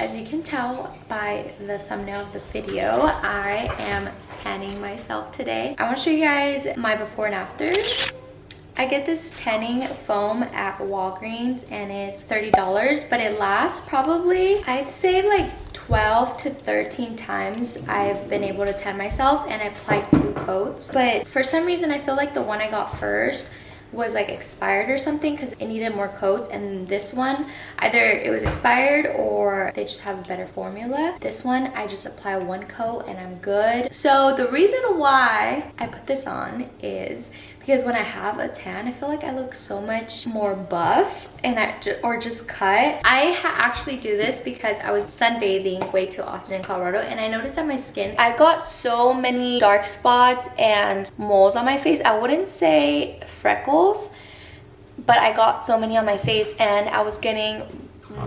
as you can tell by the thumbnail of the video, I am tanning myself today. I want to show you guys my before and afters. I get this tanning foam at Walgreens and it's $30, but it lasts probably, I'd say like 12 to 13 times I've been able to tan myself, and I applied 2 coats. But for some reason, I feel like the one I got first was like expired or something because it needed more coats, and this one either it was expired or they just have a better formula. This one I just apply 1 coat and I'm good. So the reason why I put this on is because when I have a tan, I feel like I look so much more buff or just cut. I actually do this because I was sunbathing way too often in Colorado, and I noticed that my skin, I got so many dark spots and moles on my face. I wouldn't say freckles, but I got so many on my face, and I was getting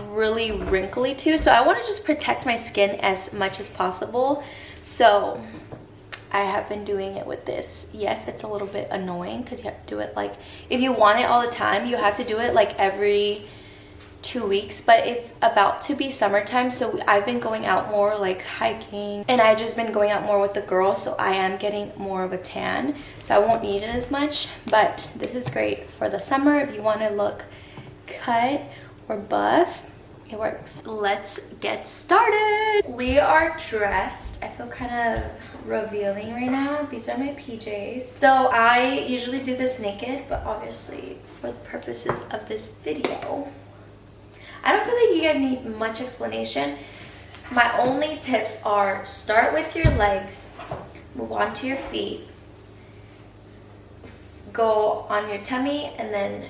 really wrinkly too. So I want to just protect my skin as much as possible. So I have been doing it with this. Yes, it's a little bit annoying because you have to do it like, if you want it all the time, you have to do it like every 2 weeks, but it's about to be summertime, so I've been going out more like hiking, and I've just been going out more with the girls, so I am getting more of a tan, so I won't need it as much. But this is great for the summer if you want to look cut or buff. It works. Let's get started. We are dressed. I feel kind of revealing right now. These are my PJs. So I usually do this naked, but obviously for the purposes of this video, I don't feel like you guys need much explanation. My only tips are start with your legs, move on to your feet, go on your tummy, and then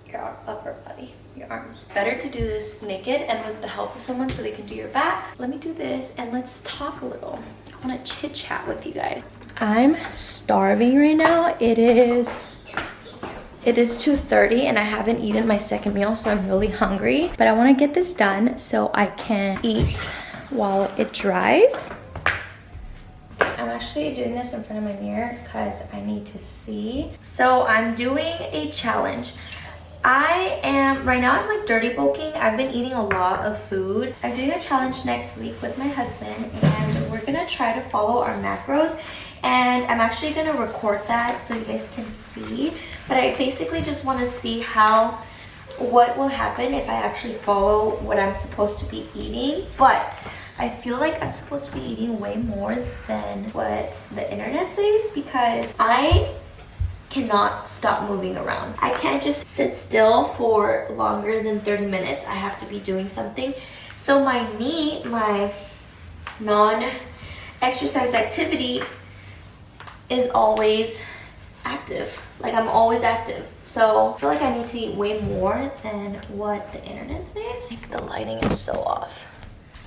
your upper body, your arms. Better to do this naked and with the help of someone so they can do your back. Let me do this and let's talk a little. I want to chit chat with you guys. I'm starving right now. It is 2:30 and I haven't eaten my second meal, so I'm really hungry. But I want to get this done so I can eat while it dries. I'm actually doing this in front of my mirror because I need to see. So I'm doing a challenge. Right now I'm like dirty bulking. I've been eating a lot of food. I'm doing a challenge next week with my husband, and we're gonna try to follow our macros. And I'm actually gonna record that so you guys can see. But I basically just wanna see what will happen if I actually follow what I'm supposed to be eating. But I feel like I'm supposed to be eating way more than what the internet says, because I cannot stop moving around. I can't just sit still for longer than 30 minutes. I have to be doing something. So my non-exercise activity is always active. Like, I'm always active. So I feel like I need to eat way more than what the internet says. Like, the lighting is so off.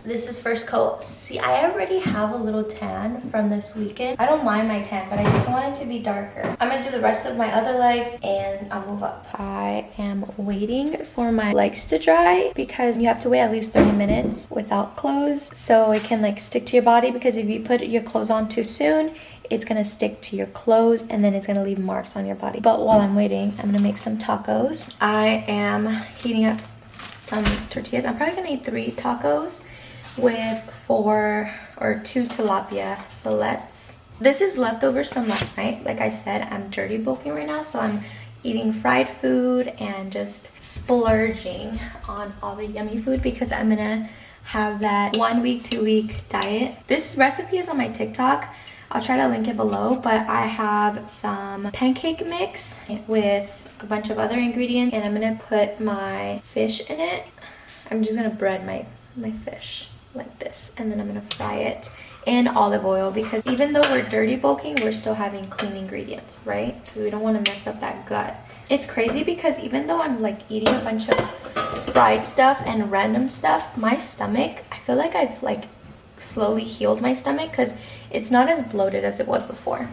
This is first coat. See, I already have a little tan from this weekend. I don't mind my tan, but I just want it to be darker. I'm gonna do the rest of my other leg and I'll move up. I am waiting for my legs to dry because you have to wait at least 30 minutes without clothes so it can like stick to your body, because if you put your clothes on too soon, it's gonna stick to your clothes and then it's gonna leave marks on your body. But while I'm waiting, I'm gonna make some tacos. I am heating up some tortillas. I'm probably gonna eat 3 tacos with 4 or 2 tilapia fillets. This is leftovers from last night. Like I said, I'm dirty bulking right now, so I'm eating fried food and just splurging on all the yummy food because I'm gonna have that 1 week, 2 week diet. This recipe is on my TikTok. I'll try to link it below, but I have some pancake mix with a bunch of other ingredients, and I'm gonna put my fish in it. I'm just gonna bread my fish like this, and then I'm gonna fry it in olive oil, because even though we're dirty bulking, we're still having clean ingredients, right? Because we don't want to mess up that gut. It's crazy because even though I'm like eating a bunch of fried stuff and random stuff, my stomach, I feel like I've like slowly healed my stomach because it's not as bloated as it was before.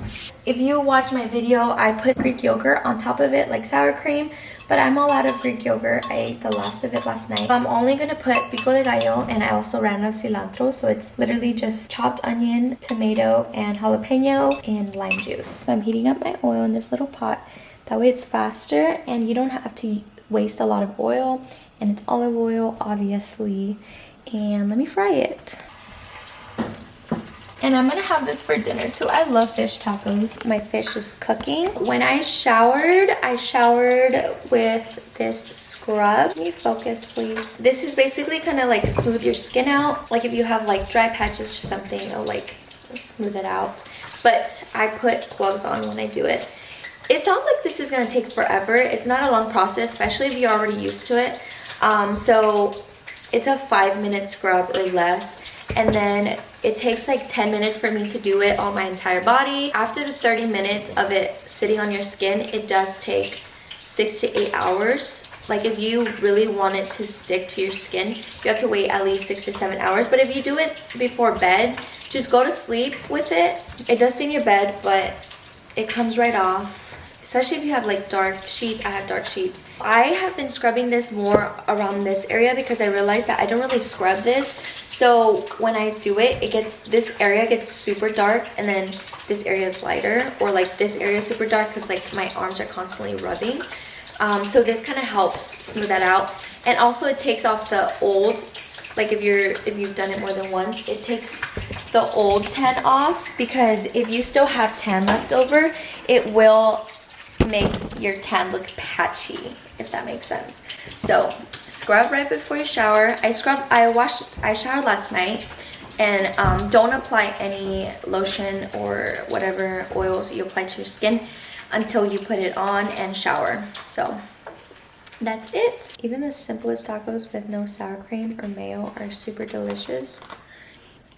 If you watch my video, I put Greek yogurt on top of it, like sour cream, but I'm all out of Greek yogurt. I ate the last of it last night. I'm only gonna put pico de gallo, and I also ran out of cilantro, so it's literally just chopped onion, tomato, and jalapeno, and lime juice. So I'm heating up my oil in this little pot. That way it's faster, and you don't have to waste a lot of oil, and it's olive oil, obviously. And let me fry it. And I'm gonna have this for dinner too. I love fish tacos. My fish is cooking. When I showered with this scrub. Can you focus, please? This is basically gonna like smooth your skin out. Like if you have like dry patches or something, it'll like smooth it out. But I put gloves on when I do it. It sounds like this is gonna take forever. It's not a long process, especially if you're already used to it. So it's a 5-minute scrub or less. And then it takes like 10 minutes for me to do it on my entire body. After the 30 minutes of it sitting on your skin, it does take 6 to 8 hours. Like if you really want it to stick to your skin, you have to wait at least 6 to 7 hours. But if you do it before bed, just go to sleep with it. It does stain your bed, but it comes right off. Especially if you have like dark sheets. I have dark sheets. I have been scrubbing this more around this area because I realized that I don't really scrub this. So when I do it, this area gets super dark, and then this area is lighter, or like this area is super dark because like my arms are constantly rubbing. So this kind of helps smooth that out. And also it takes off the old, like if you've done it more than once, it takes the old tan off, because if you still have tan left over, it will make your tan look patchy, if that makes sense. So scrub right before you shower. I showered last night, and don't apply any lotion or whatever oils you apply to your skin until you put it on and shower. So that's it. Even the simplest tacos with no sour cream or mayo are super delicious.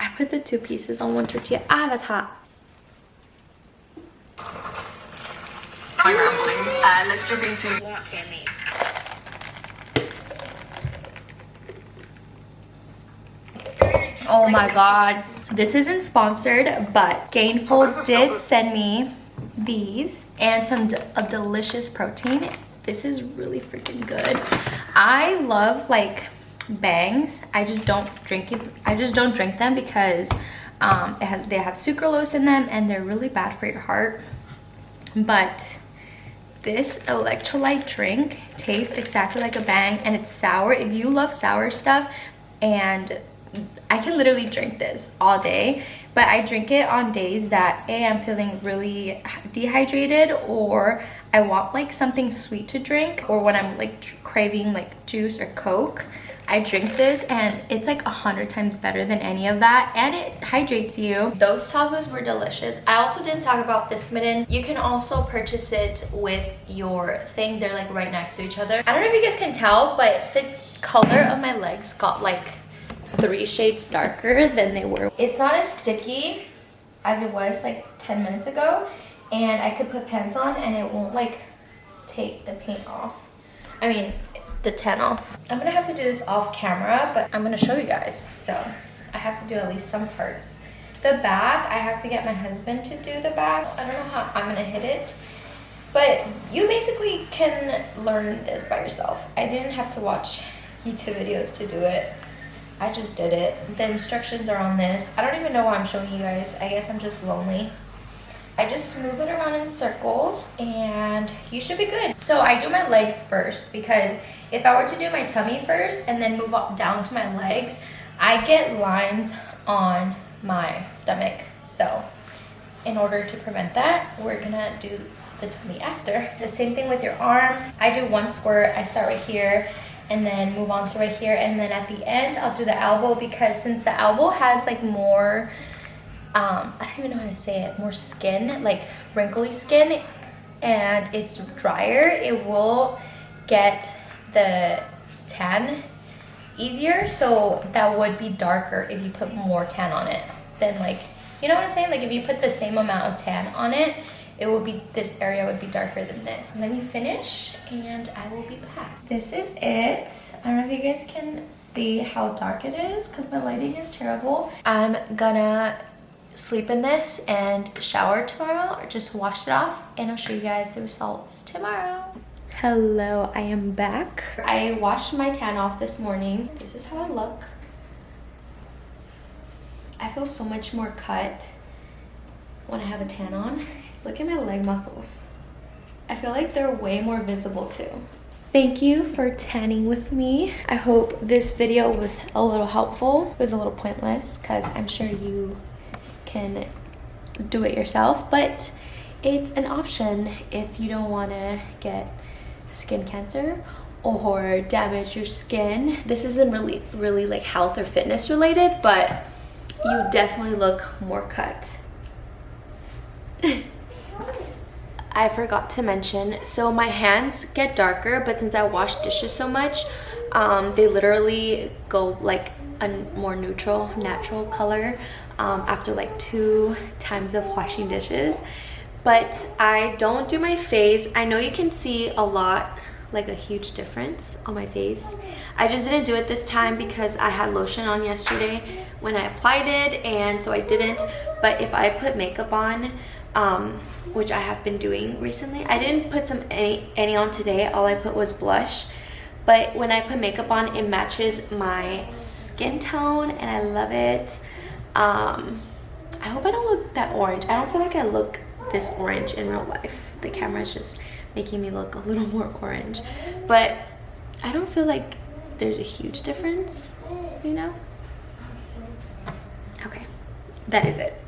I put the 2 pieces on one tortilla. That's hot. Let's jump into Oh my god. This isn't sponsored, but Gainful did send me these and some delicious protein. This is really freaking good. I love like bangs. I just don't drink them because they have sucralose in them and they're really bad for your heart. But this electrolyte drink tastes exactly like a bang, and it's sour. If you love sour stuff, and I can literally drink this all day, but I drink it on days that I'm feeling really dehydrated, or I want like something sweet to drink, or when I'm like craving like juice or Coke. I drink this and it's like 100 times better than any of that, and it hydrates you. Those tacos were delicious. I also didn't talk about this mitten. You can also purchase it with your thing. They're like right next to each other. I don't know if you guys can tell, but the color of my legs got like 3 shades darker than they were. It's not as sticky as it was like 10 minutes ago, and I could put pants on and it won't like take the paint off. I mean, the tan off. I'm gonna have to do this off camera, but I'm gonna show you guys. So I have to do at least some parts. The back, I have to get my husband to do the back. I don't know how I'm gonna hit it, but you basically can learn this by yourself. I didn't have to watch YouTube videos to do it. I just did it. The instructions are on this. I don't even know why I'm showing you guys. I guess I'm just lonely. I just move it around in circles and you should be good. So I do my legs first, because if I were to do my tummy first and then move up down to my legs, I get lines on my stomach. So in order to prevent that, we're gonna do the tummy after. The same thing with your arm. I do 1 squirt. I start right here and then move on to right here, and then at the end I'll do the elbow, because since the elbow has like more I don't even know how to say it, more skin, like wrinkly skin, and it's drier, it will get the tan easier. So that would be darker if you put more tan on it than, like, you know what I'm saying? Like if you put the same amount of tan on it, it will be, this area would be darker than this. Let me finish and I will be back. This is it. I don't know if you guys can see how dark it is because my lighting is terrible. I'm gonna sleep in this and shower tomorrow, or just wash it off, and I'll show you guys the results tomorrow. Hello, I am back. I washed my tan off this morning. This is how I look. I feel so much more cut when I have a tan on. Look at my leg muscles. I feel like they're way more visible too. thank you for tanning with me. I hope this video was a little helpful. It was a little pointless because I'm sure you can do it yourself, but it's an option if you don't want to get skin cancer or damage your skin. This isn't really like health or fitness related, but you definitely look more cut. I forgot to mention, so my hands get darker, but since I wash dishes so much, they literally go like a more neutral, natural color after like 2 times of washing dishes. But I don't do my face. I know you can see a lot, like a huge difference on my face. I just didn't do it this time because I had lotion on yesterday when I applied it, and so I didn't. But if I put makeup on, which I have been doing recently, I didn't put any on today. All I put was blush, but when I put makeup on, it matches my skin tone and I love it. I hope I don't look that orange. I don't feel like I look this orange in real life. The camera is just making me look a little more orange, but I don't feel like there's a huge difference, you know? Okay, that is it.